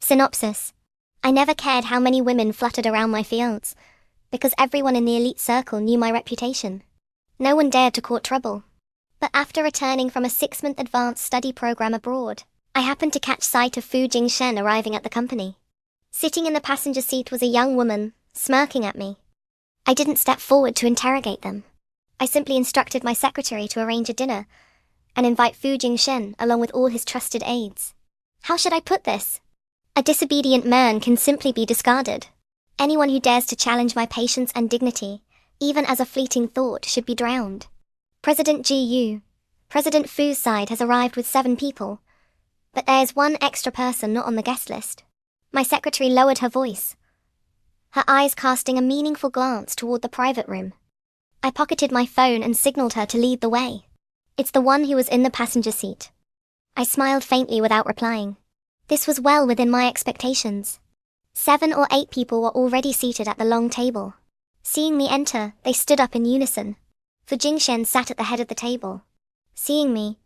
Synopsis. I never cared how many women fluttered around my fields, because everyone in the elite circle knew my reputation. No one dared to court trouble. But after returning from a 6-month advanced study program abroad, I happened to catch sight of Fu Jingshen arriving at the company. Sitting in the passenger seat was a young woman, smirking at me. I didn't step forward to interrogate them. I simply instructed my secretary to arrange a dinner and invite Fu Jingshen along with all his trusted aides. How should I put this? A disobedient man can simply be discarded. Anyone who dares to challenge my patience and dignity, even as a fleeting thought, should be drowned. President President Fu's side has arrived with 7 people, but there is one extra person not on the guest list. My secretary lowered her voice, her eyes casting a meaningful glance toward the private room. I pocketed my phone and signaled her to lead the way. It's the one who was in the passenger seat. I smiled faintly without replying. This was well within my expectations. 7 or 8 people were already seated at the long table. Seeing me enter, they stood up in unison. Fu Jingshen sat at the head of the table. Seeing me,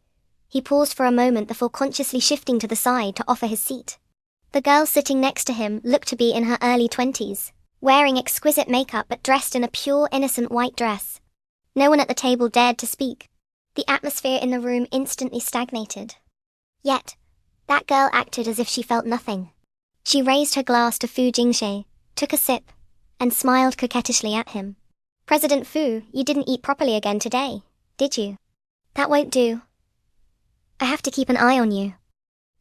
he paused for a moment before consciously shifting to the side to offer his seat. The girl sitting next to him looked to be in her early 20s, wearing exquisite makeup but dressed in a pure, innocent white dress. No one at the table dared to speak. The atmosphere in the room instantly stagnated. Yet, that girl acted as if she felt nothing. She raised her glass to Fu Jingshe, took a sip, and smiled coquettishly at him. President Fu, you didn't eat properly again today, did you? That won't do. I have to keep an eye on you.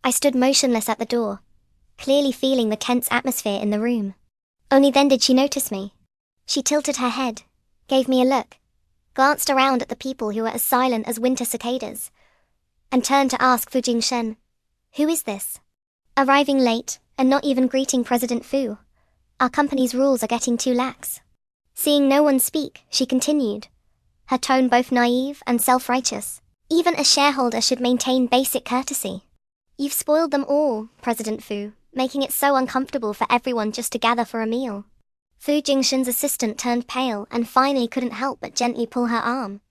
I stood motionless at the door, clearly feeling the tense atmosphere in the room. Only then did she notice me. She tilted her head, gave me a look, glanced around at the people who were as silent as winter cicadas, and turned to ask Fu Jingshen, "Who is this? Arriving late, and not even greeting President Fu. Our company's rules are getting too lax." Seeing no one speak, she continued, her tone both naive and self-righteous. Even a shareholder should maintain basic courtesy. You've spoiled them all, President Fu, making it so uncomfortable for everyone just to gather for a meal. Fu Jingshen's assistant turned pale and finally couldn't help but gently pull her arm.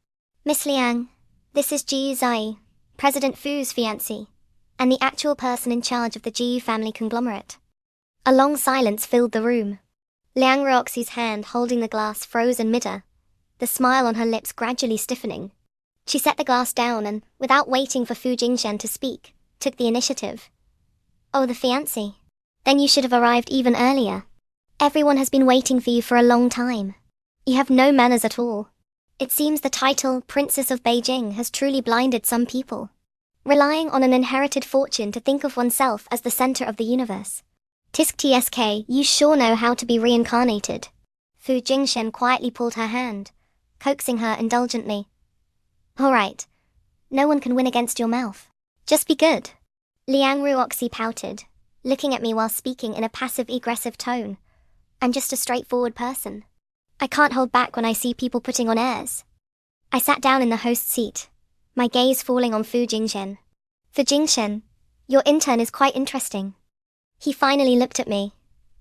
Miss Liang, this is Ji Zai, President Fu's fiancée, and the actual person in charge of the Ji family conglomerate. A long silence filled the room. Liang Ruoxi's hand holding the glass froze in midair, the smile on her lips gradually stiffening. She set the glass down and, without waiting for Fu Jingshen to speak, took the initiative. Oh, the fiancé. Then you should have arrived even earlier. Everyone has been waiting for you for a long time. You have no manners at all. It seems the title Princess of Beijing has truly blinded some people, relying on an inherited fortune to think of oneself as the center of the universe. Tisk tsk, you sure know how to be reincarnated. Fu Jingshen quietly pulled her hand, coaxing her indulgently. All right. No one can win against your mouth. Just be good. Liang Ruoxi pouted, looking at me while speaking in a passive-aggressive tone. I'm just a straightforward person. I can't hold back when I see people putting on airs. I sat down in the host's seat, my gaze falling on Fu Jingshen. Fu Jingshen, your intern is quite interesting. He finally looked at me,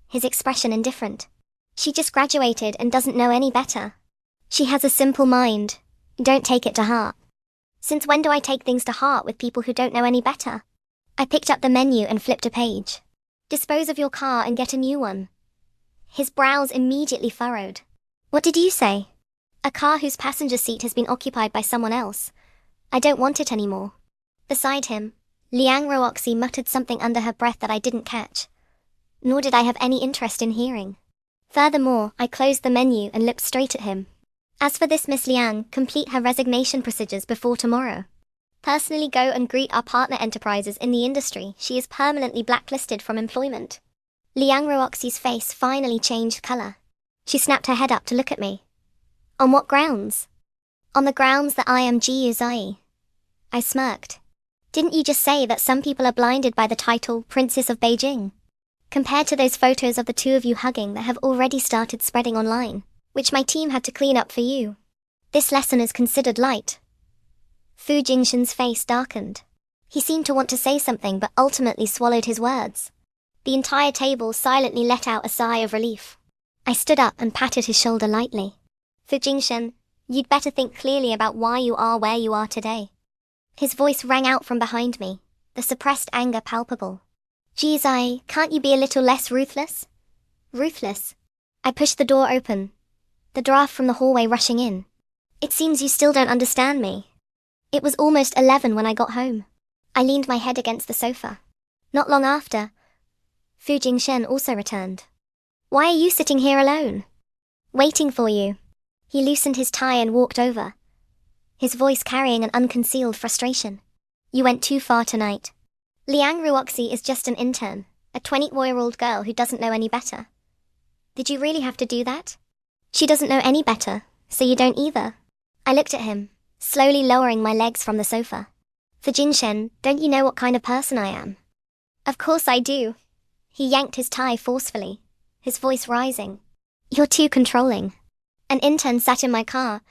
his expression indifferent. She just graduated and doesn't know any better. She has a simple mind. Don't take it to heart. Since when do I take things to heart with people who don't know any better? I picked up the menu and flipped a page. Dispose of your car and get a new one. His brows immediately furrowed. What did you say? A car whose passenger seat has been occupied by someone else. I don't want it anymore. Beside him, Liang Ruoxi muttered something under her breath that I didn't catch, nor did I have any interest in hearing. Furthermore, I closed the menu and looked straight at him. As for this Miss Liang, complete her resignation procedures before tomorrow. Personally go and greet our partner enterprises in the industry. She is permanently blacklisted from employment. Liang Ruoxi's face finally changed color. She snapped her head up to look at me. On what grounds? On the grounds that I am Ji Yuzai. I smirked. Didn't you just say that some people are blinded by the title Princess of Beijing? Compared to those photos of the two of you hugging that have already started spreading online, which my team had to clean up for you, this lesson is considered light. Fu Jingshen's face darkened. He seemed to want to say something but ultimately swallowed his words. The entire table silently let out a sigh of relief. I stood up and patted his shoulder lightly. Fu Jingshen, you'd better think clearly about why you are where you are today. His voice rang out from behind me, the suppressed anger palpable. Geez, can't you be a little less ruthless? Ruthless? I pushed the door open, the draft from the hallway rushing in. It seems you still don't understand me. It was almost 11 when I got home. I leaned my head against the sofa. Not long after, Fu Jingshen also returned. Why are you sitting here alone? Waiting for you. He loosened his tie and walked over, his voice carrying an unconcealed frustration. You went too far tonight. Liang Ruoxi is just an intern, a 20-year-old girl who doesn't know any better. Did you really have to do that? She doesn't know any better, so you don't either. I looked at him, slowly lowering my legs from the sofa. For Jinshen, don't you know what kind of person I am? Of course I do. He yanked his tie forcefully, his voice rising. You're too controlling. An intern sat in my car,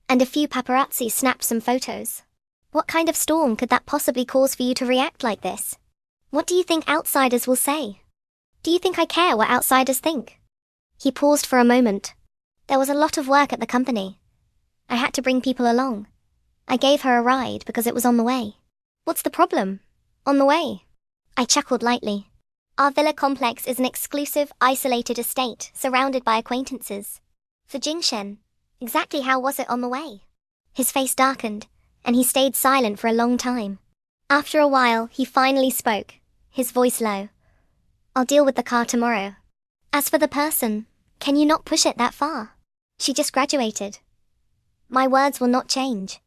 and a few paparazzi snapped some photos. What kind of storm could that possibly cause for you to react like this? What do you think outsiders will say? Do you think I care what outsiders think? He paused for a moment. There was a lot of work at the company. I had to bring people along. I gave her a ride because it was on the way. What's the problem? On the way? I chuckled lightly. Our villa complex is an exclusive, isolated estate surrounded by acquaintances. For Jingshen, exactly how was it on the way? His face darkened, and he stayed silent for a long time. After a while, he finally spoke, his voice low. I'll deal with the car tomorrow. As for the person, can you not push it that far? She just graduated. My words will not change.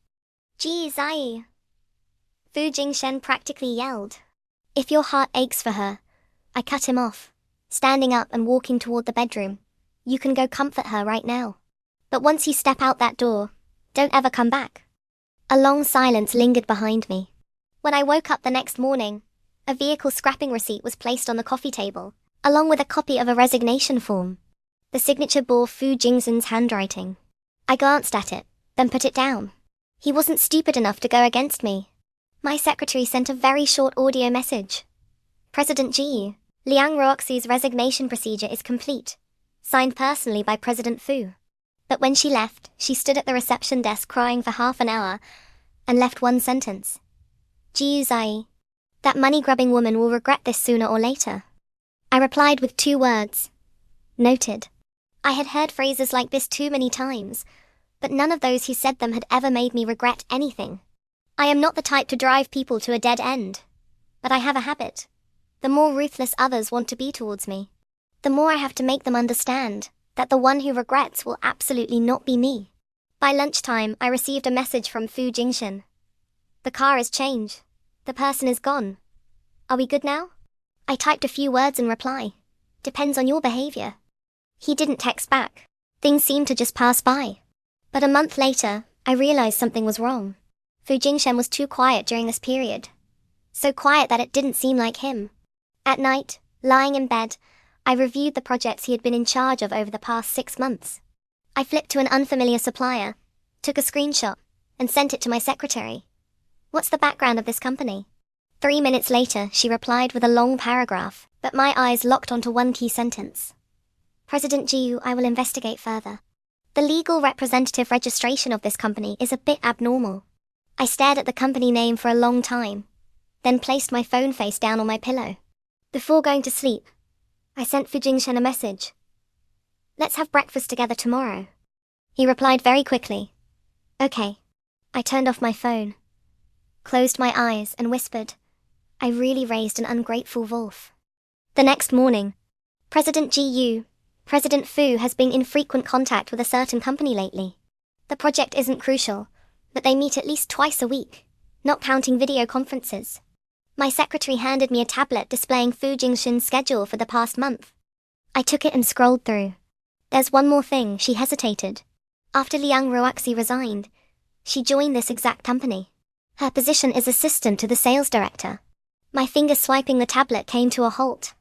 Geez, Fu Jingshen practically yelled. If your heart aches for her, I cut him off, standing up and walking toward the bedroom. You can go comfort her right now. But once you step out that door, don't ever come back. A long silence lingered behind me. When I woke up the next morning, a vehicle scrapping receipt was placed on the coffee table, along with a copy of a resignation form. The signature bore Fu Jingshen's handwriting. I glanced at it, then put it down. He wasn't stupid enough to go against me. My secretary sent a very short audio message. President Ji, Liang Ruoxi's resignation procedure is complete. Signed personally by President Fu. But when she left, she stood at the reception desk crying for half an hour, and left one sentence. Jiu Zai. That money-grubbing woman will regret this sooner or later. I replied with 2 words. Noted. I had heard phrases like this too many times, but none of those who said them had ever made me regret anything. I am not the type to drive people to a dead end. But I have a habit. The more ruthless others want to be towards me, the more I have to make them understand that the one who regrets will absolutely not be me. By lunchtime, I received a message from Fu Jingshen. The car is changed. The person is gone. Are we good now? I typed a few words in reply. Depends on your behavior. He didn't text back. Things seemed to just pass by. But a month later, I realized something was wrong. Fu Jingshen was too quiet during this period. So quiet that it didn't seem like him. At night, lying in bed, I reviewed the projects he had been in charge of over the past 6 months. I flipped to an unfamiliar supplier, took a screenshot, and sent it to my secretary. What's the background of this company? 3 minutes later, she replied with a long paragraph, but my eyes locked onto one key sentence. President Jiu, I will investigate further. The legal representative registration of this company is a bit abnormal. I stared at the company name for a long time, then placed my phone face down on my pillow. Before going to sleep, I sent Fu Jingshen a message. Let's have breakfast together tomorrow. He replied very quickly. Okay. I turned off my phone, closed my eyes and whispered, I really raised an ungrateful wolf. The next morning, President President Fu has been in frequent contact with a certain company lately. The project isn't crucial, but they meet at least twice a week, not counting video conferences. My secretary handed me a tablet displaying Fu Jingshen's schedule for the past month. I took it and scrolled through. There's one more thing, she hesitated. After Liang Ruoxi resigned, she joined this exact company. Her position is assistant to the sales director. My finger swiping the tablet came to a halt.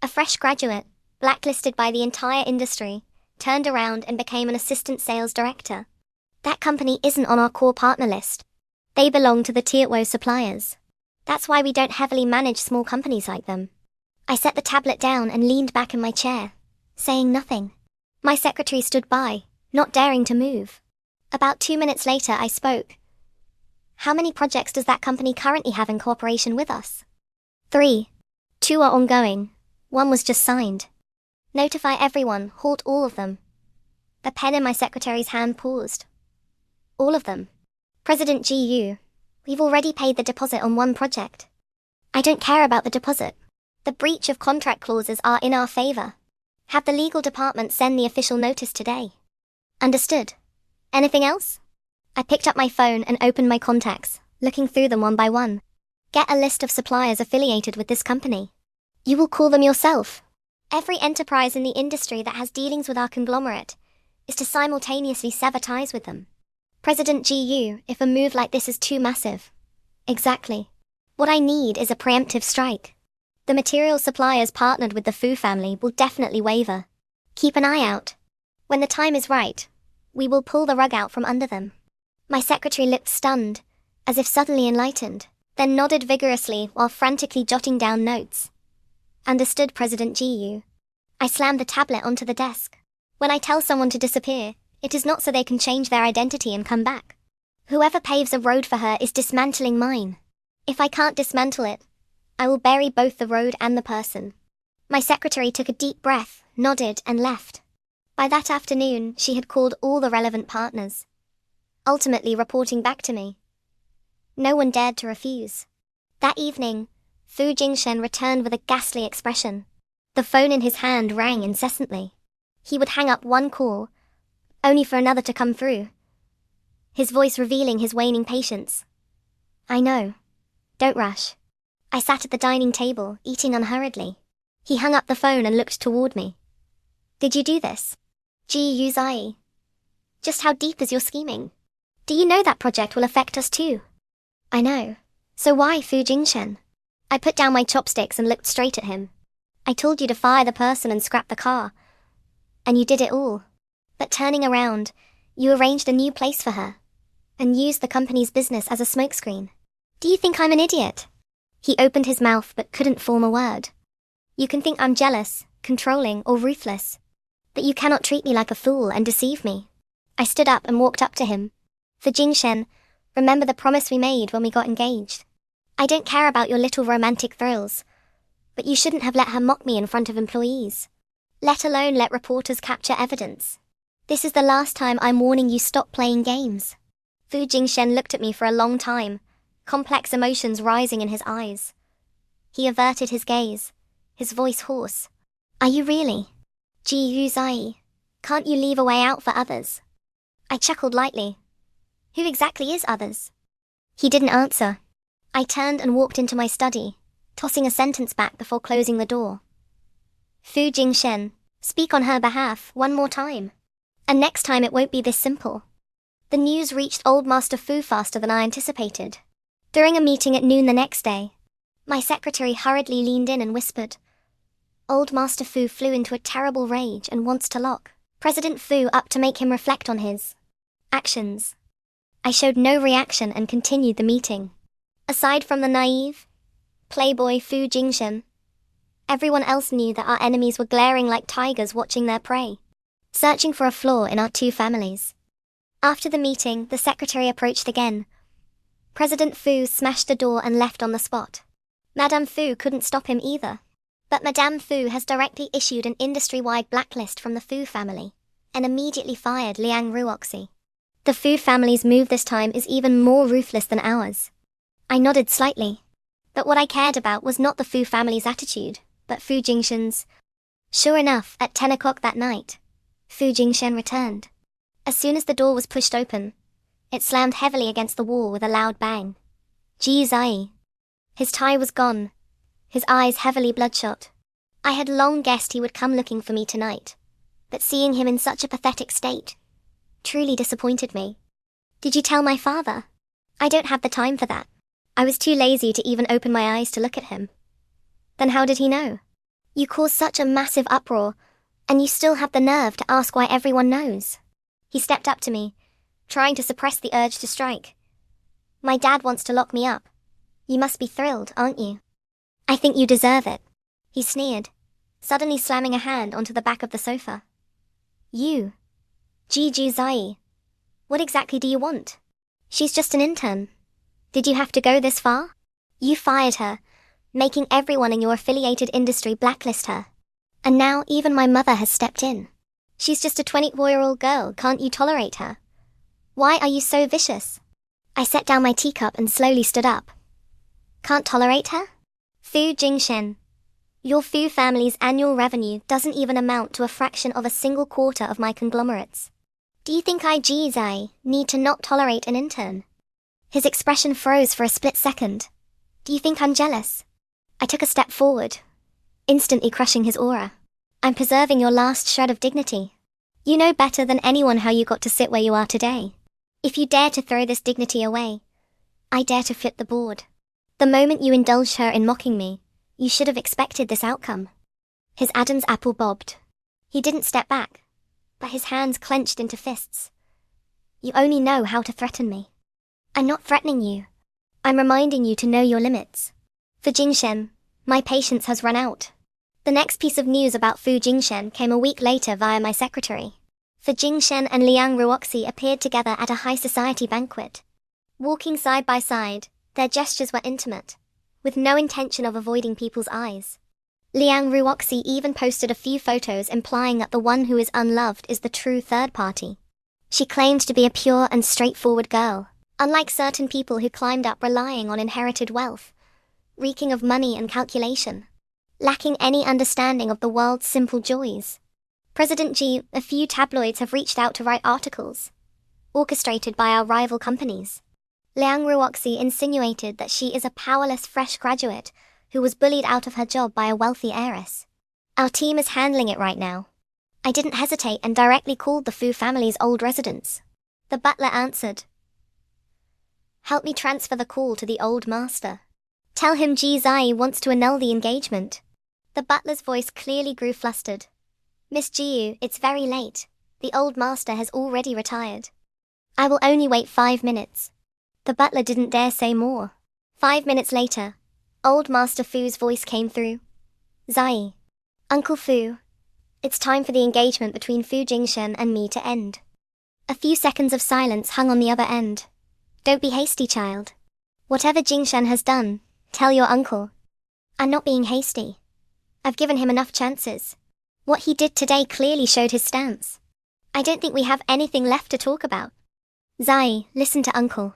A fresh graduate, blacklisted by the entire industry, turned around and became an assistant sales director. That company isn't on our core partner list. They belong to the Tier 1 suppliers. That's why we don't heavily manage small companies like them. I set the tablet down and leaned back in my chair, saying nothing. My secretary stood by, not daring to move. About 2 minutes later, I spoke. How many projects does that company currently have in cooperation with us? 3. 2 are ongoing. 1 was just signed. Notify everyone, halt all of them. The pen in my secretary's hand paused. All of them. President GU, we've already paid the deposit on 1 project. I don't care about the deposit. The breach of contract clauses are in our favor. Have the legal department send the official notice today. Understood. Anything else? I picked up my phone and opened my contacts, looking through them one by one. Get a list of suppliers affiliated with this company. You will call them yourself. Every enterprise in the industry that has dealings with our conglomerate is to simultaneously sever ties with them. President GU, if a move like this is too massive. Exactly. What I need is a preemptive strike. The material suppliers partnered with the Fu family will definitely waver. Keep an eye out. When the time is right, we will pull the rug out from under them. My secretary looked stunned, as if suddenly enlightened, then nodded vigorously while frantically jotting down notes. Understood, President GU. I slammed the tablet onto the desk. When I tell someone to disappear, it is not so they can change their identity and come back. Whoever paves a road for her is dismantling mine. If I can't dismantle it, I will bury both the road and the person. My secretary took a deep breath, nodded, and left. By that afternoon, she had called all the relevant partners, ultimately reporting back to me. No one dared to refuse. That evening, Fu Jingshen returned with a ghastly expression. The phone in his hand rang incessantly. He would hang up 1 call, only for another to come through, his voice revealing his waning patience. I know. Don't rush. I sat at the dining table, eating unhurriedly. He hung up the phone and looked toward me. Did you do this? Ji Yuzai. Just how deep is your scheming? Do you know that project will affect us too? I know. So why Fu Jingshen? I put down my chopsticks and looked straight at him. I told you to fire the person and scrap the car. And you did it all. But turning around, you arranged a new place for her, and used the company's business as a smokescreen. Do you think I'm an idiot? He opened his mouth but couldn't form a word. You can think I'm jealous, controlling, or ruthless, but you cannot treat me like a fool and deceive me. I stood up and walked up to him. For Jingshen, remember the promise we made when we got engaged. I don't care about your little romantic thrills, but you shouldn't have let her mock me in front of employees, let alone let reporters capture evidence. This is the last time I'm warning you, stop playing games. Fu Jingshen looked at me for a long time, complex emotions rising in his eyes. He averted his gaze, his voice hoarse. Are you really? Ji Yuzai, can't you leave a way out for others? I chuckled lightly. Who exactly is others? He didn't answer. I turned and walked into my study, tossing a sentence back before closing the door. Fu Jingshen, speak on her behalf 1 more time. And next time it won't be this simple. The news reached Old Master Fu faster than I anticipated. During a meeting at noon the next day, my secretary hurriedly leaned in and whispered, Old Master Fu flew into a terrible rage and wants to lock President Fu up to make him reflect on his actions. I showed no reaction and continued the meeting. Aside from the naive, playboy Fu Jingshen, everyone else knew that our enemies were glaring like tigers watching their prey, searching for a flaw in our 2 families. After the meeting, the secretary approached again. President Fu smashed the door and left on the spot. Madame Fu couldn't stop him either. But Madame Fu has directly issued an industry-wide blacklist from the Fu family, and immediately fired Liang Ruoxi. The Fu family's move this time is even more ruthless than ours. I nodded slightly. But what I cared about was not the Fu family's attitude, but Fu Jingshen's. Sure enough, at 10 o'clock that night, Fu Jingshen returned. As soon as the door was pushed open, it slammed heavily against the wall with a loud bang. Ji Zai. His tie was gone, his eyes heavily bloodshot. I had long guessed he would come looking for me tonight, but seeing him in such a pathetic state truly disappointed me. Did you tell my father? I don't have the time for that. I was too lazy to even open my eyes to look at him. Then how did he know? You caused such a massive uproar, and you still have the nerve to ask why everyone knows. He stepped up to me, trying to suppress the urge to strike. My dad wants to lock me up. You must be thrilled, aren't you? I think you deserve it. He sneered, suddenly slamming a hand onto the back of the sofa. You, Jiju Zai, what exactly do you want? She's just an intern. Did you have to go this far? You fired her, making everyone in your affiliated industry blacklist her. And now even my mother has stepped in. She's just a 24-year-old girl, can't you tolerate her? Why are you so vicious? I set down my teacup and slowly stood up. Can't tolerate her? Fu Jingshen. Your Fu family's annual revenue doesn't even amount to a fraction of a single quarter of my conglomerates. Do you think I, Zai, need to not tolerate an intern? His expression froze for a split second. Do you think I'm jealous? I took a step forward, instantly crushing his aura. I'm preserving your last shred of dignity. You know better than anyone how you got to sit where you are today. If you dare to throw this dignity away, I dare to flip the board. The moment you indulged her in mocking me, you should have expected this outcome. His Adam's apple bobbed. He didn't step back, but his hands clenched into fists. You only know how to threaten me. I'm not threatening you. I'm reminding you to know your limits. For Jingshen, my patience has run out. The next piece of news about Fu Jingshen came a week later via my secretary. Fu Jingshen and Liang Ruoxi appeared together at a high society banquet. Walking side by side, their gestures were intimate, with no intention of avoiding people's eyes. Liang Ruoxi even posted a few photos implying that the one who is unloved is the true third party. She claimed to be a pure and straightforward girl, unlike certain people who climbed up relying on inherited wealth, reeking of money and calculation, lacking any understanding of the world's simple joys. President Ji, a few tabloids have reached out to write articles, orchestrated by our rival companies. Liang Ruoxi insinuated that she is a powerless fresh graduate who was bullied out of her job by a wealthy heiress. Our team is handling it right now. I didn't hesitate and directly called the Fu family's old residence. The butler answered. Help me transfer the call to the old master. Tell him Ji Zai wants to annul the engagement. The butler's voice clearly grew flustered. Miss Jiu, it's very late. The old master has already retired. I will only wait 5 minutes. The butler didn't dare say more. 5 minutes later, old Master Fu's voice came through. Zai. Uncle Fu. It's time for the engagement between Fu Jingshen and me to end. A few seconds of silence hung on the other end. Don't be hasty, child. Whatever Jingshen has done, tell your uncle. I'm not being hasty. I've given him enough chances. What he did today clearly showed his stance. I don't think we have anything left to talk about. Zai, listen to Uncle.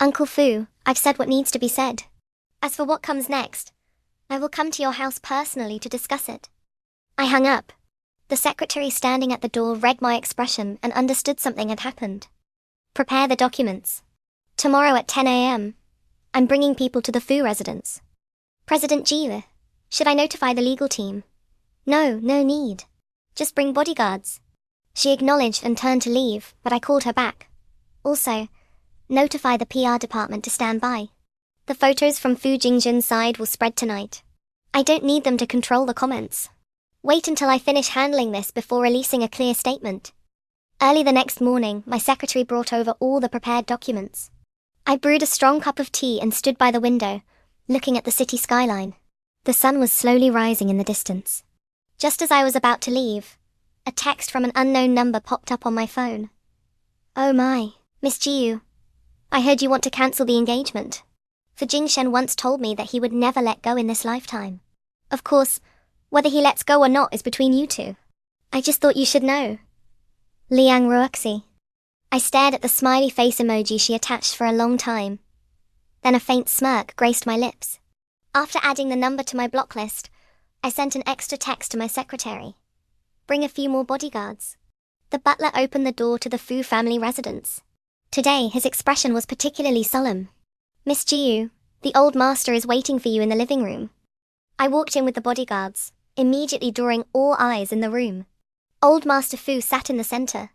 Uncle Fu, I've said what needs to be said. As for what comes next, I will come to your house personally to discuss it. I hung up. The secretary standing at the door read my expression and understood something had happened. Prepare the documents. Tomorrow at 10 a.m., I'm bringing people to the Fu residence. President Ji, should I notify the legal team? No need. Just bring bodyguards. She acknowledged and turned to leave, but I called her back. Also, notify the PR department to stand by. The photos from Fu Jingshen's side will spread tonight. I don't need them to control the comments. Wait until I finish handling this before releasing a clear statement. Early the next morning, my secretary brought over all the prepared documents. I brewed a strong cup of tea and stood by the window, looking at the city skyline. The sun was slowly rising in the distance. Just as I was about to leave, a text from an unknown number popped up on my phone. Oh my, Miss Jiu. I heard you want to cancel the engagement. For Jingshen once told me that he would never let go in this lifetime. Of course, whether he lets go or not is between you two. I just thought you should know. Liang Ruoxi. I stared at the smiley face emoji she attached for a long time. Then a faint smirk graced my lips. After adding the number to my block list, I sent an extra text to my secretary. Bring a few more bodyguards. The butler opened the door to the Fu family residence. Today, his expression was particularly solemn. Miss Jiu, the old master is waiting for you in the living room. I walked in with the bodyguards, immediately drawing all eyes in the room. Old Master Fu sat in the center,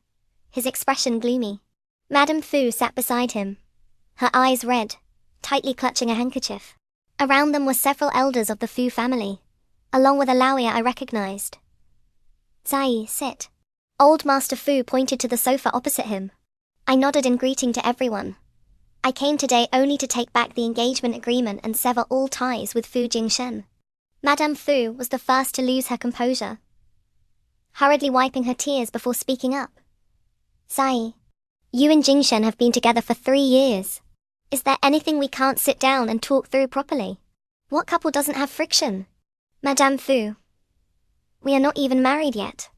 his expression gloomy. Madame Fu sat beside him, her eyes red, tightly clutching a handkerchief. Around them were several elders of the Fu family, along with a Laoya I recognized. Zai, sit. Old Master Fu pointed to the sofa opposite him. I nodded in greeting to everyone. I came today only to take back the engagement agreement and sever all ties with Fu Jingshen. Madame Fu was the first to lose her composure, hurriedly wiping her tears before speaking up. Zai, you and Jingshen have been together for 3 years. Is there anything we can't sit down and talk through properly? What couple doesn't have friction? Madame Fu, we are not even married yet.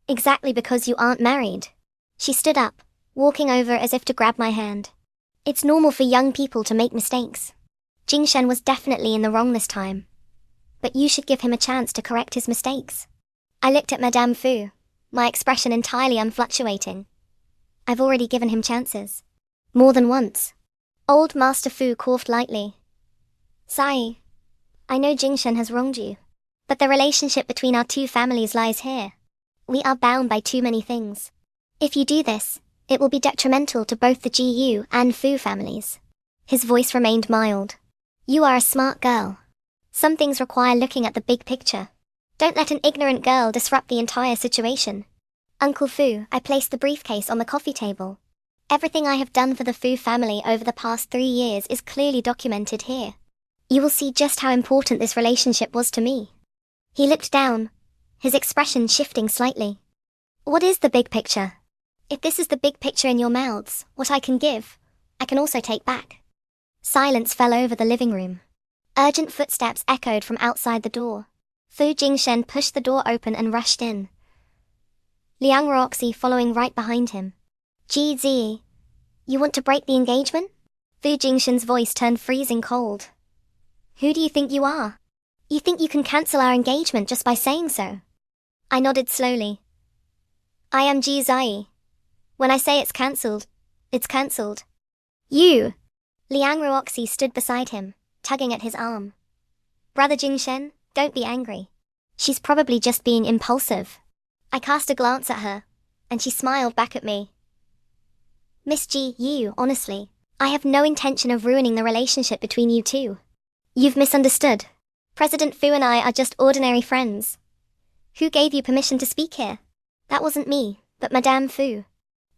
Exactly because you aren't married. She stood up, walking over as if to grab my hand. It's normal for young people to make mistakes. Jingshen was definitely in the wrong this time. But you should give him a chance to correct his mistakes. I looked at Madame Fu, my expression entirely unfluctuating. I've already given him chances. More than once. Old Master Fu coughed lightly. Sai, I know Jingshen has wronged you. But the relationship between our two families lies here. We are bound by too many things. If you do this, it will be detrimental to both the GU and Fu families. His voice remained mild. You are a smart girl. Some things require looking at the big picture. Don't let an ignorant girl disrupt the entire situation. Uncle Fu, I placed the briefcase on the coffee table. Everything I have done for the Fu family over the past 3 years is clearly documented here. You will see just how important this relationship was to me. He looked down, his expression shifting slightly. What is the big picture? If this is the big picture in your mouths, what I can give, I can also take back. Silence fell over the living room. Urgent footsteps echoed from outside the door. Fu Jingshen pushed the door open and rushed in. Liang Roxy following right behind him. Ji Zi, you want to break the engagement? Fu Jingshen's voice turned freezing cold. Who do you think you are? You think you can cancel our engagement just by saying so? I nodded slowly. I am Ji Zai. When I say it's cancelled, it's cancelled. You! Liang Ruoxi stood beside him, tugging at his arm. Brother Jingshen, don't be angry. She's probably just being impulsive. I cast a glance at her, and she smiled back at me. Miss Ji, honestly, I have no intention of ruining the relationship between you two. You've misunderstood. President Fu and I are just ordinary friends. Who gave you permission to speak here? That wasn't me, but Madame Fu.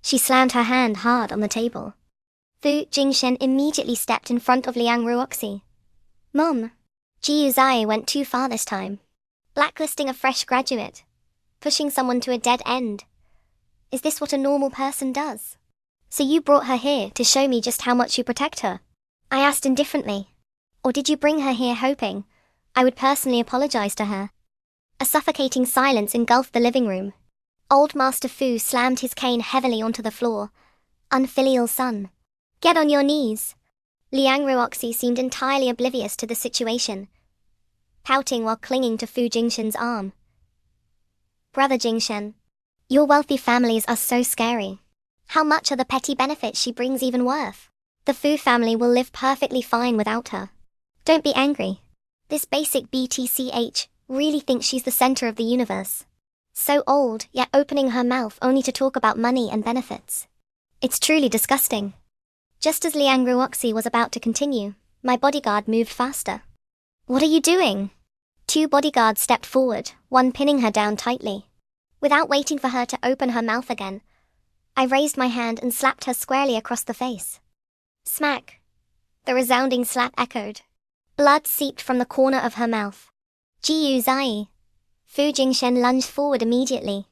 She slammed her hand hard on the table. Fu Jingshen immediately stepped in front of Liang Ruoxi. Mom, Ji Zai went too far this time. Blacklisting a fresh graduate. Pushing someone to a dead end. Is this what a normal person does? So you brought her here to show me just how much you protect her? I asked indifferently. Or did you bring her here hoping I would personally apologize to her? A suffocating silence engulfed the living room. Old Master Fu slammed his cane heavily onto the floor. Unfilial son. Get on your knees. Liang Ruoxi seemed entirely oblivious to the situation, pouting while clinging to Fu Jingshen's arm. Brother Jingshen, your wealthy families are so scary. How much are the petty benefits she brings even worth? The Fu family will live perfectly fine without her. Don't be angry. This basic BTCH really thinks she's the center of the universe. So old, yet opening her mouth only to talk about money and benefits. It's truly disgusting. Just as Liang Ruoxi was about to continue, my bodyguard moved faster. What are you doing? 2 bodyguards stepped forward, one pinning her down tightly. Without waiting for her to open her mouth again, I raised my hand and slapped her squarely across the face. Smack. The resounding slap echoed. Blood seeped from the corner of her mouth. Jiu Zai. Fu Jingshen lunged forward immediately.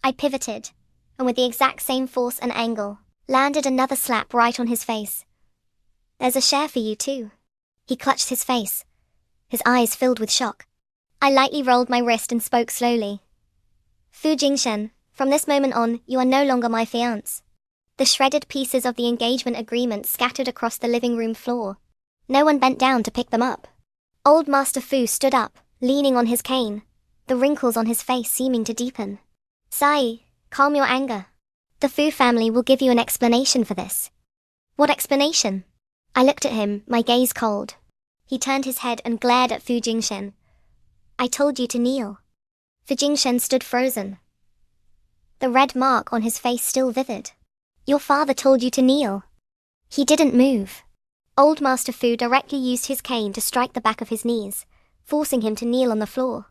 I pivoted, and with the exact same force and angle, landed another slap right on his face. There's a share for you too. He clutched his face, his eyes filled with shock. I lightly rolled my wrist and spoke slowly. Fu Jingshen, from this moment on, you are no longer my fiancé. The shredded pieces of the engagement agreement scattered across the living room floor. No one bent down to pick them up. Old Master Fu stood up, leaning on his cane, the wrinkles on his face seeming to deepen. Sai, calm your anger. The Fu family will give you an explanation for this. What explanation? I looked at him, my gaze cold. He turned his head and glared at Fu Jingshen. I told you to kneel. Fu Jingshen stood frozen, the red mark on his face still vivid. Your father told you to kneel. He didn't move. Old Master Fu directly used his cane to strike the back of his knees, forcing him to kneel on the floor.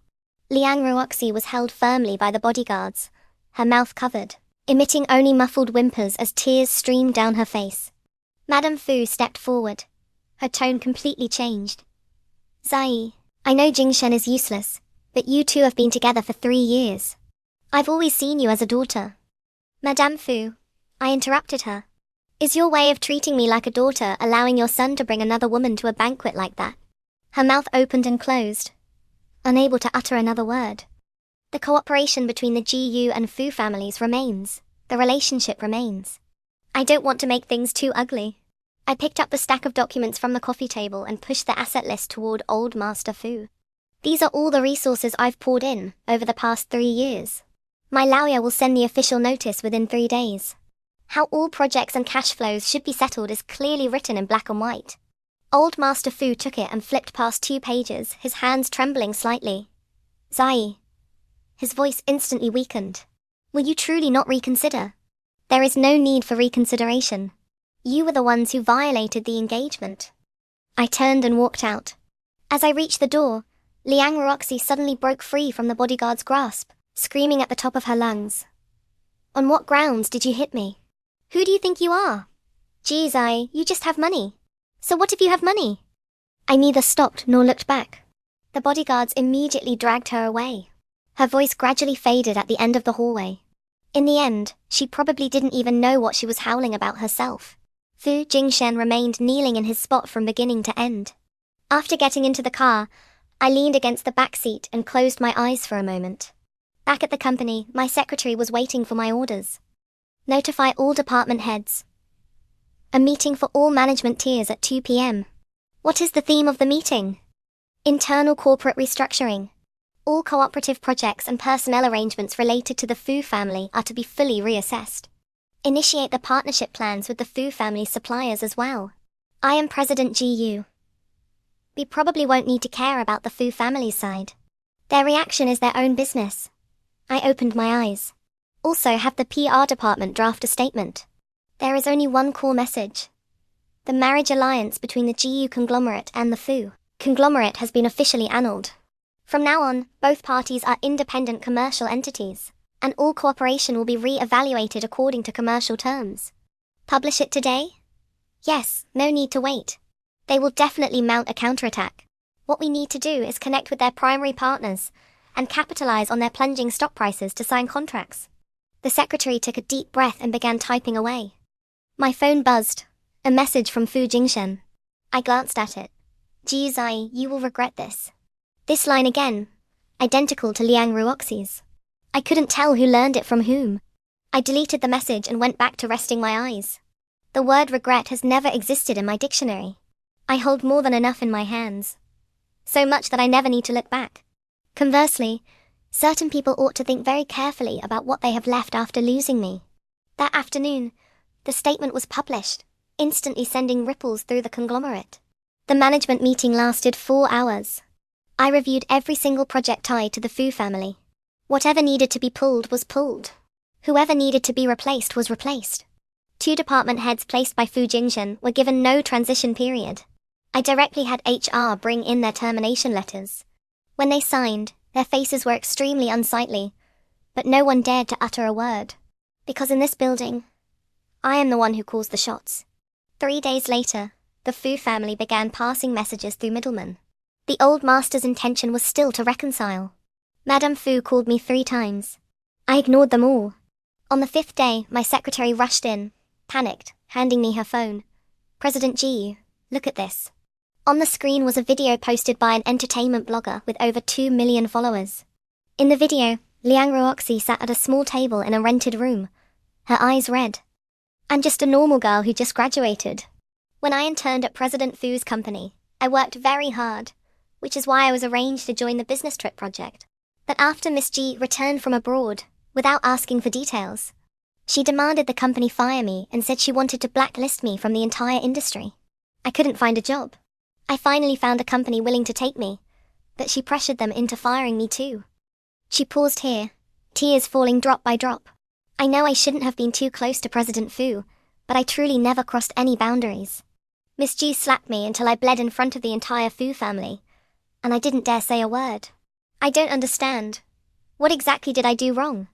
Liang Ruoxi was held firmly by the bodyguards, her mouth covered, emitting only muffled whimpers as tears streamed down her face. Madame Fu stepped forward. Her tone completely changed. Zai, I know Jingshen is useless, but you two have been together for 3 years. I've always seen you as a daughter. Madame Fu, I interrupted her. Is your way of treating me like a daughter allowing your son to bring another woman to a banquet like that? Her mouth opened and closed, unable to utter another word. The cooperation between the Gu and Fu families remains. The relationship remains. I don't want to make things too ugly. I picked up the stack of documents from the coffee table and pushed the asset list toward Old Master Fu. These are all the resources I've poured in over the past 3 years. My lawyer will send the official notice within 3 days. How all projects and cash flows should be settled is clearly written in black and white. Old Master Fu took it and flipped past 2 pages, his hands trembling slightly. Zai. His voice instantly weakened. Will you truly not reconsider? There is no need for reconsideration. You were the ones who violated the engagement. I turned and walked out. As I reached the door, Liang Ruoxi suddenly broke free from the bodyguard's grasp, screaming at the top of her lungs. On what grounds did you hit me? Who do you think you are? Geez, you just have money. So what if you have money? I neither stopped nor looked back. The bodyguards immediately dragged her away. Her voice gradually faded at the end of the hallway. In the end, she probably didn't even know what she was howling about herself. Fu Jingshen remained kneeling in his spot from beginning to end. After getting into the car, I leaned against the back seat and closed my eyes for a moment. Back at the company, my secretary was waiting for my orders. Notify all department heads. A meeting for all management tiers at 2 p.m. What is the theme of the meeting? Internal corporate restructuring. All cooperative projects and personnel arrangements related to the Fu family are to be fully reassessed. Initiate the partnership plans with the Fu family suppliers as well. I am President GU. We probably won't need to care about the Fu family's side. Their reaction is their own business. I opened my eyes. Also have the PR department draft a statement. There is only one core message. The marriage alliance between the GU conglomerate and the Fu conglomerate has been officially annulled. From now on, both parties are independent commercial entities, and all cooperation will be re-evaluated according to commercial terms. Publish it today? Yes, no need to wait. They will definitely mount a counterattack. What we need to do is connect with their primary partners and capitalize on their plunging stock prices to sign contracts. The secretary took a deep breath and began typing away. My phone buzzed. A message from Fu Jingshen. I glanced at it. Ji Zai, you will regret this. This line again, identical to Liang Ruoxi's. I couldn't tell who learned it from whom. I deleted the message and went back to resting my eyes. The word regret has never existed in my dictionary. I hold more than enough in my hands. So much that I never need to look back. Conversely, certain people ought to think very carefully about what they have left after losing me. That afternoon, the statement was published, instantly sending ripples through the conglomerate. The management meeting lasted 4 hours. I reviewed every single project tied to the Fu family. Whatever needed to be pulled was pulled. Whoever needed to be replaced was replaced. 2 department heads placed by Fu Jingshen were given no transition period. I directly had HR bring in their termination letters. When they signed, their faces were extremely unsightly, but no one dared to utter a word. Because in this building, I am the one who calls the shots. 3 days later, the Fu family began passing messages through middlemen. The old master's intention was still to reconcile. Madame Fu called me 3 times. I ignored them all. On the 5th day, my secretary rushed in, panicked, handing me her phone. President Ji, look at this. On the screen was a video posted by an entertainment blogger with over 2 million followers. In the video, Liang Ruoxi sat at a small table in a rented room, her eyes red. I'm just a normal girl who just graduated. When I interned at President Fu's company, I worked very hard, which is why I was arranged to join the business trip project. But after Miss G returned from abroad, without asking for details, she demanded the company fire me and said she wanted to blacklist me from the entire industry. I couldn't find a job. I finally found a company willing to take me, but she pressured them into firing me too. She paused here, tears falling drop by drop. I know I shouldn't have been too close to President Fu, but I truly never crossed any boundaries. Miss G slapped me until I bled in front of the entire Fu family, and I didn't dare say a word. I don't understand. What exactly did I do wrong?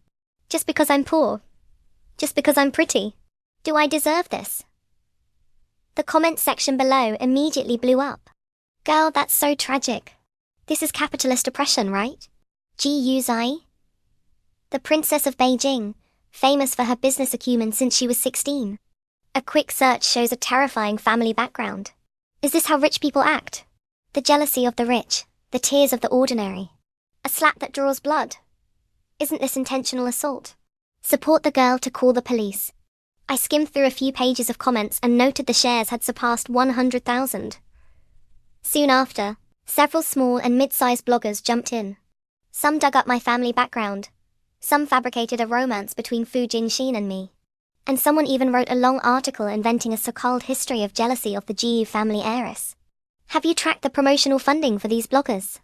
Just because I'm poor? Just because I'm pretty? Do I deserve this? The comment section below immediately blew up. Girl, that's so tragic. This is capitalist oppression, right? Gu Zai? The Princess of Beijing, famous for her business acumen since she was 16. A quick search shows a terrifying family background. Is this how rich people act? The jealousy of the rich, the tears of the ordinary. A slap that draws blood. Isn't this intentional assault? Support the girl to call the police. I skimmed through a few pages of comments and noted the shares had surpassed 100,000. Soon after, several small and mid-sized bloggers jumped in. Some dug up my family background. Some fabricated a romance between Fu Jingxin and me. And someone even wrote a long article inventing a so-called history of jealousy of the Jiyu family heiress. Have you tracked the promotional funding for these bloggers?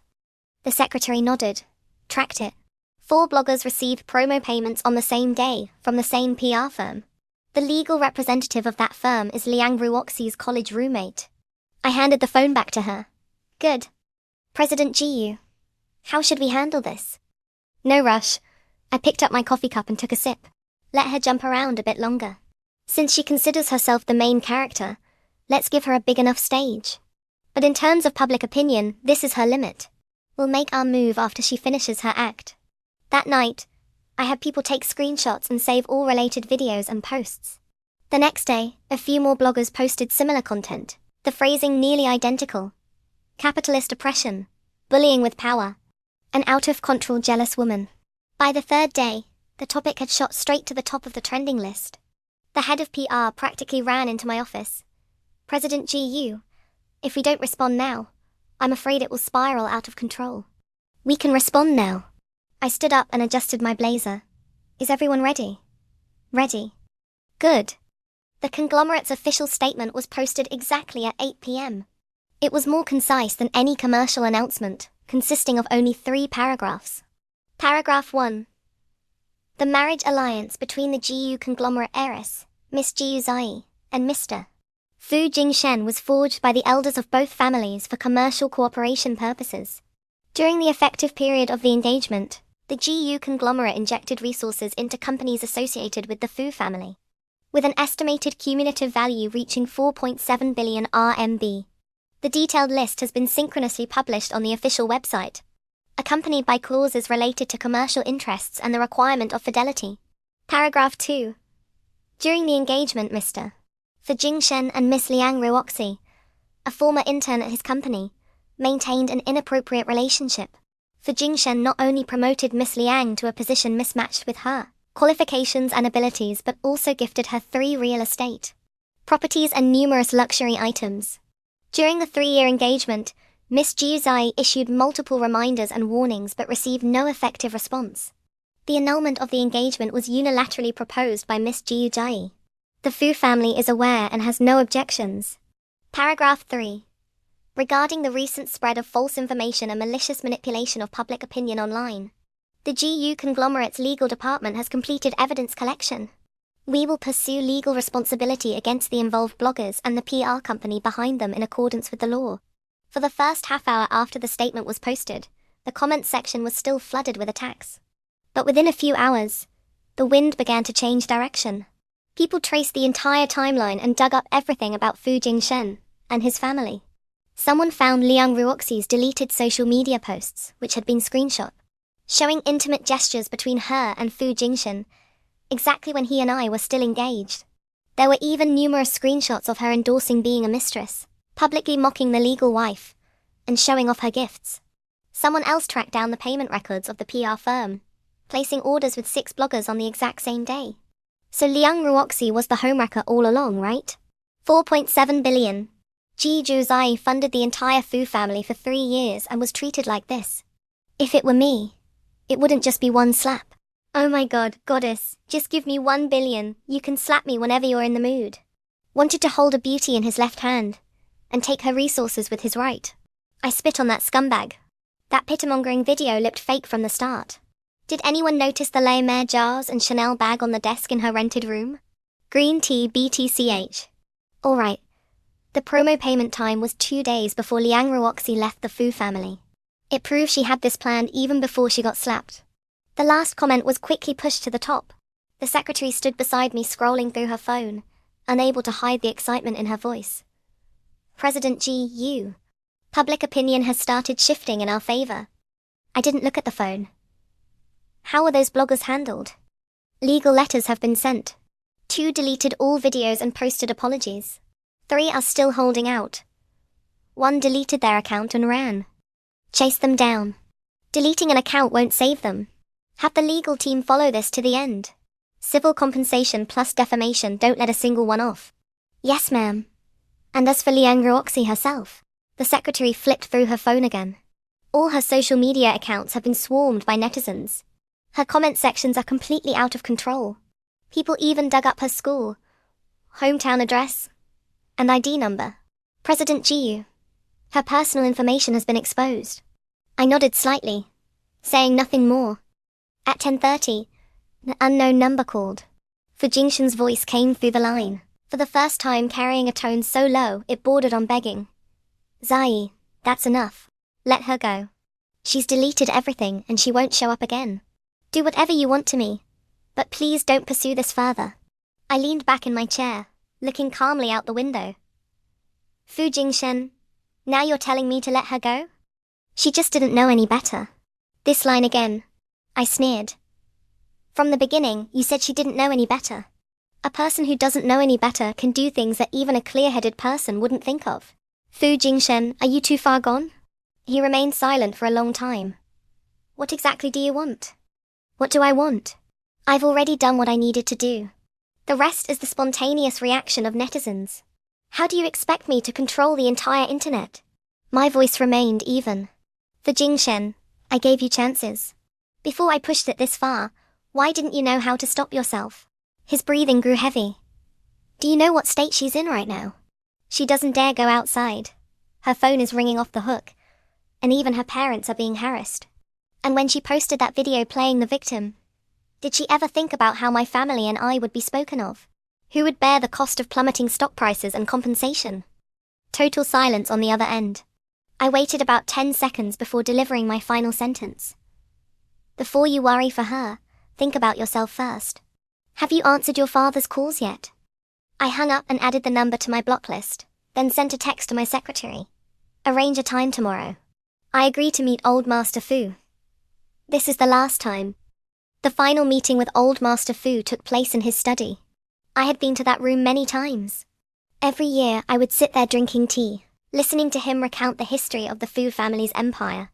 The secretary nodded. Tracked it. 4 bloggers received promo payments on the same day from the same PR firm. The legal representative of that firm is Liang Ruoxi's college roommate. I handed the phone back to her. Good. President Jiyu. How should we handle this? No rush. I picked up my coffee cup and took a sip. Let her jump around a bit longer. Since she considers herself the main character, let's give her a big enough stage. But in terms of public opinion, this is her limit. We'll make our move after she finishes her act. That night, I had people take screenshots and save all related videos and posts. The next day, a few more bloggers posted similar content, the phrasing nearly identical. Capitalist oppression, bullying with power, an out-of-control jealous woman. By the 3rd day, the topic had shot straight to the top of the trending list. The head of PR practically ran into my office. President Jiyu, if we don't respond now, I'm afraid it will spiral out of control. We can respond now. I stood up and adjusted my blazer. Is everyone ready? Ready. Good. The conglomerate's official statement was posted exactly at 8 p.m. It was more concise than any commercial announcement, consisting of only 3 paragraphs. Paragraph 1. The marriage alliance between the Jiyu conglomerate heiress, Miss Jiyu Zai, and Mr. Fu Jingxin was forged by the elders of both families for commercial cooperation purposes. During the effective period of the engagement, the Jiyu conglomerate injected resources into companies associated with the Fu family, with an estimated cumulative value reaching 4.7 billion RMB. The detailed list has been synchronously published on the official website, accompanied by clauses related to commercial interests and the requirement of fidelity. Paragraph 2. During the engagement, Mr. Fu Jingxin and Miss Liang Ruoxi, a former intern at his company, maintained an inappropriate relationship. Fu Jingxin not only promoted Miss Liang to a position mismatched with her qualifications and abilities, but also gifted her 3 real estate properties and numerous luxury items. During the 3-year engagement, Miss Jiu Zai issued multiple reminders and warnings but received no effective response. The annulment of the engagement was unilaterally proposed by Miss Jiu Zai. The Fu family is aware and has no objections. Paragraph 3. Regarding the recent spread of false information and malicious manipulation of public opinion online, the GU conglomerate's legal department has completed evidence collection. We will pursue legal responsibility against the involved bloggers and the PR company behind them in accordance with the law. For the first half hour after the statement was posted, the comments section was still flooded with attacks. But within a few hours, the wind began to change direction. People traced the entire timeline and dug up everything about Fu Jingxin and his family. Someone found Liang Ruoxi's deleted social media posts, which had been screenshot, showing intimate gestures between her and Fu Jingxin, exactly when he and I were still engaged. There were even numerous screenshots of her endorsing being a mistress, publicly mocking the legal wife, and showing off her gifts. Someone else tracked down the payment records of the PR firm, placing orders with 6 bloggers on the exact same day. So Liang Ruoxi was the homewrecker all along, right? 4.7 billion. Ji Zhuzai funded the entire Fu family for 3 years and was treated like this. If it were me, it wouldn't just be one slap. Oh my god, goddess, just give me 1 billion, you can slap me whenever you're in the mood. Wanted to hold a beauty in his left hand, and take her resources with his right. I spit on that scumbag. That pittermongering video looked fake from the start. Did anyone notice the La Mer jars and Chanel bag on the desk in her rented room? Green tea BTCH. Alright. The promo payment time was 2 days before Liang Ruoxi left the Fu family. It proved she had this planned even before she got slapped. The last comment was quickly pushed to the top. The secretary stood beside me scrolling through her phone, unable to hide the excitement in her voice. President G.U. Public opinion has started shifting in our favor. I didn't look at the phone. How are those bloggers handled? Legal letters have been sent. 2 deleted all videos and posted apologies. 3 are still holding out. One deleted their account and ran. Chase them down. Deleting an account won't save them. Have the legal team follow this to the end. Civil compensation plus defamation, don't let a single one off. Yes, ma'am. And as for Liang Ruoxi herself, the secretary flipped through her phone again. All her social media accounts have been swarmed by netizens. Her comment sections are completely out of control. People even dug up her school, hometown address, and ID number. President Jiyu. Her personal information has been exposed. I nodded slightly, saying nothing more. At 10:30, an unknown number called. Fu Jingshan's voice came through the line, for the first time carrying a tone so low it bordered on begging. Zai, that's enough. Let her go. She's deleted everything and she won't show up again. Do whatever you want to me, but please don't pursue this further. I leaned back in my chair, looking calmly out the window. Fu Jingshan, now you're telling me to let her go? She just didn't know any better. This line again. I sneered. From the beginning, you said she didn't know any better. A person who doesn't know any better can do things that even a clear-headed person wouldn't think of. Fu Jingshan, are you too far gone? He remained silent for a long time. What exactly do you want? What do I want? I've already done what I needed to do. The rest is the spontaneous reaction of netizens. How do you expect me to control the entire internet? My voice remained even. For Jingshan, I gave you chances. Before I pushed it this far, why didn't you know how to stop yourself? His breathing grew heavy. Do you know what state she's in right now? She doesn't dare go outside. Her phone is ringing off the hook, and even her parents are being harassed. And when she posted that video playing the victim, did she ever think about how my family and I would be spoken of? Who would bear the cost of plummeting stock prices and compensation? Total silence on the other end. I waited about 10 seconds before delivering my final sentence. Before you worry for her, think about yourself first. Have you answered your father's calls yet? I hung up and added the number to my block list, then sent a text to my secretary. Arrange a time tomorrow. I agree to meet Old Master Fu. This is the last time. The final meeting with Old Master Fu took place in his study. I had been to that room many times. Every year I would sit there drinking tea, listening to him recount the history of the Fu family's empire.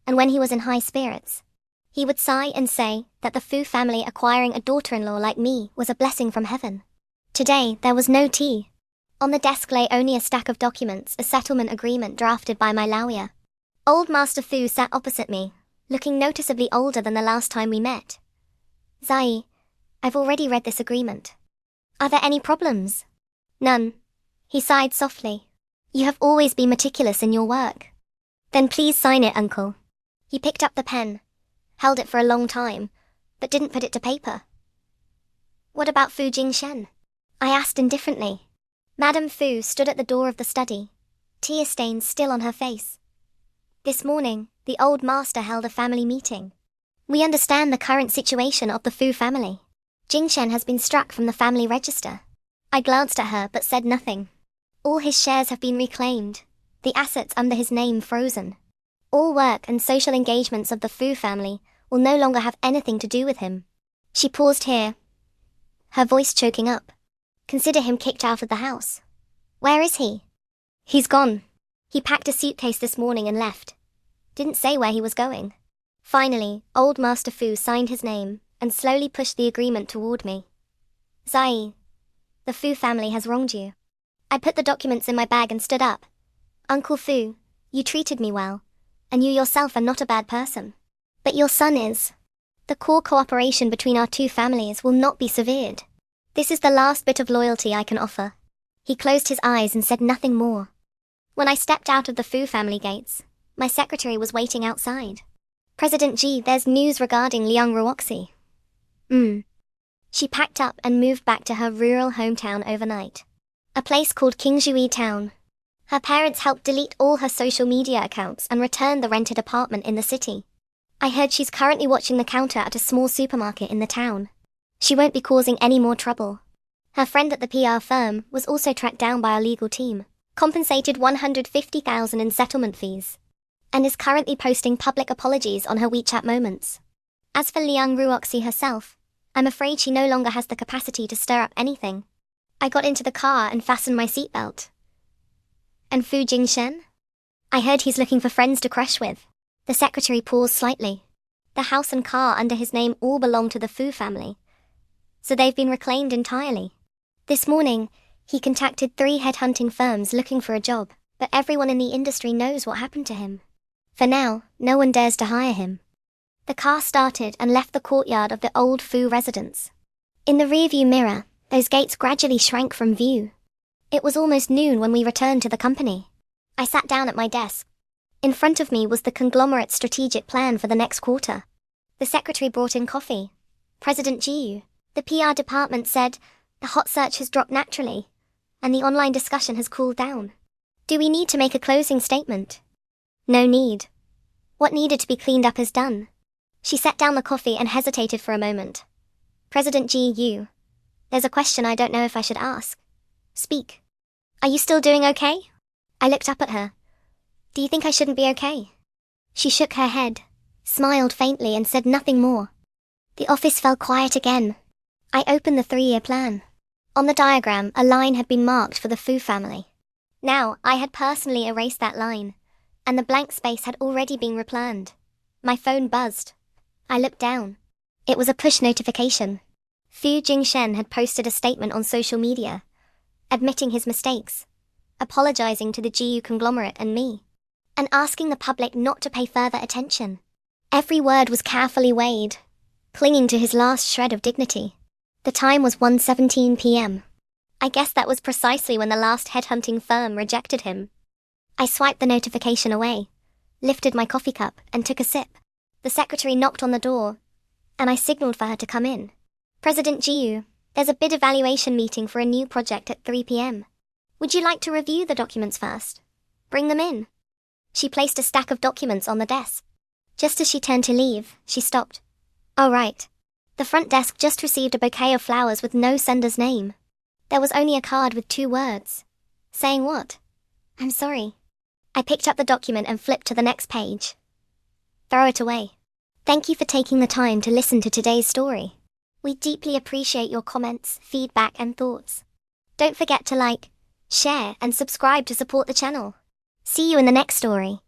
And when he was in high spirits, he would sigh and say that the Fu family acquiring a daughter-in-law like me was a blessing from heaven. Today, there was no tea. On the desk lay only a stack of documents, a settlement agreement drafted by my lawyer. Old Master Fu sat opposite me, looking noticeably older than the last time we met. Zai, I've already read this agreement. Are there any problems? None. He sighed softly. You have always been meticulous in your work. Then please sign it, uncle. He picked up the pen, held it for a long time, but didn't put it to paper. What about Fu Jingshan? I asked indifferently. Madame Fu stood at the door of the study, tear stains still on her face. This morning, the old master held a family meeting. We understand the current situation of the Fu family. Jingshan has been struck from the family register. I glanced at her but said nothing. All his shares have been reclaimed, the assets under his name frozen. All work and social engagements of the Fu family will no longer have anything to do with him. She paused here, her voice choking up. Consider him kicked out of the house. Where is he? He's gone. He packed a suitcase this morning and left. Didn't say where he was going. Finally, Old Master Fu signed his name and slowly pushed the agreement toward me. Zai, the Fu family has wronged you. I put the documents in my bag and stood up. Uncle Fu, you treated me well, and you yourself are not a bad person. But your son is. The core cooperation between our two families will not be severed. This is the last bit of loyalty I can offer. He closed his eyes and said nothing more. When I stepped out of the Fu family gates, my secretary was waiting outside. President Ji, there's news regarding Liang Ruoxi. She packed up and moved back to her rural hometown overnight. A place called Kingshui Town. Her parents helped delete all her social media accounts and returned the rented apartment in the city. I heard she's currently watching the counter at a small supermarket in the town. She won't be causing any more trouble. Her friend at the PR firm was also tracked down by our legal team, compensated 150,000 in settlement fees, and is currently posting public apologies on her WeChat moments. As for Liang Ruoxi herself, I'm afraid she no longer has the capacity to stir up anything. I got into the car and fastened my seatbelt. And Fu Jingshan? I heard he's looking for friends to crush with. The secretary paused slightly. The house and car under his name all belong to the Fu family, so they've been reclaimed entirely. This morning, he contacted 3 headhunting firms looking for a job, but everyone in the industry knows what happened to him. For now, no one dares to hire him. The car started and left the courtyard of the old Fu residence. In the rearview mirror, those gates gradually shrank from view. It was almost noon when we returned to the company. I sat down at my desk. In front of me was the conglomerate's strategic plan for the next quarter. The secretary brought in coffee. President Jiu, the PR department said, the hot search has dropped naturally, and the online discussion has cooled down. Do we need to make a closing statement? No need. What needed to be cleaned up is done. She set down the coffee and hesitated for a moment. President Jiu, there's a question I don't know if I should ask. Speak. Are you still doing okay? I looked up at her. Do you think I shouldn't be okay? She shook her head, smiled faintly and said nothing more. The office fell quiet again. I opened the 3-year plan. On the diagram, a line had been marked for the Fu family. Now, I had personally erased that line, and the blank space had already been replanned. My phone buzzed. I looked down. It was a push notification. Fu Jingshen had posted a statement on social media, admitting his mistakes, apologizing to the GU conglomerate and me, and asking the public not to pay further attention. Every word was carefully weighed, clinging to his last shred of dignity. The time was 1:17 p.m. I guess that was precisely when the last headhunting firm rejected him. I swiped the notification away, lifted my coffee cup, and took a sip. The secretary knocked on the door, and I signaled for her to come in. President Jiu, there's a bid evaluation meeting for a new project at 3 p.m. Would you like to review the documents first? Bring them in. She placed a stack of documents on the desk. Just as she turned to leave, she stopped. Oh, right. The front desk just received a bouquet of flowers with no sender's name. There was only a card with 2 words. Saying what? I'm sorry. I picked up the document and flipped to the next page. Throw it away. Thank you for taking the time to listen to today's story. We deeply appreciate your comments, feedback, and thoughts. Don't forget to like, share, and subscribe to support the channel. See you in the next story.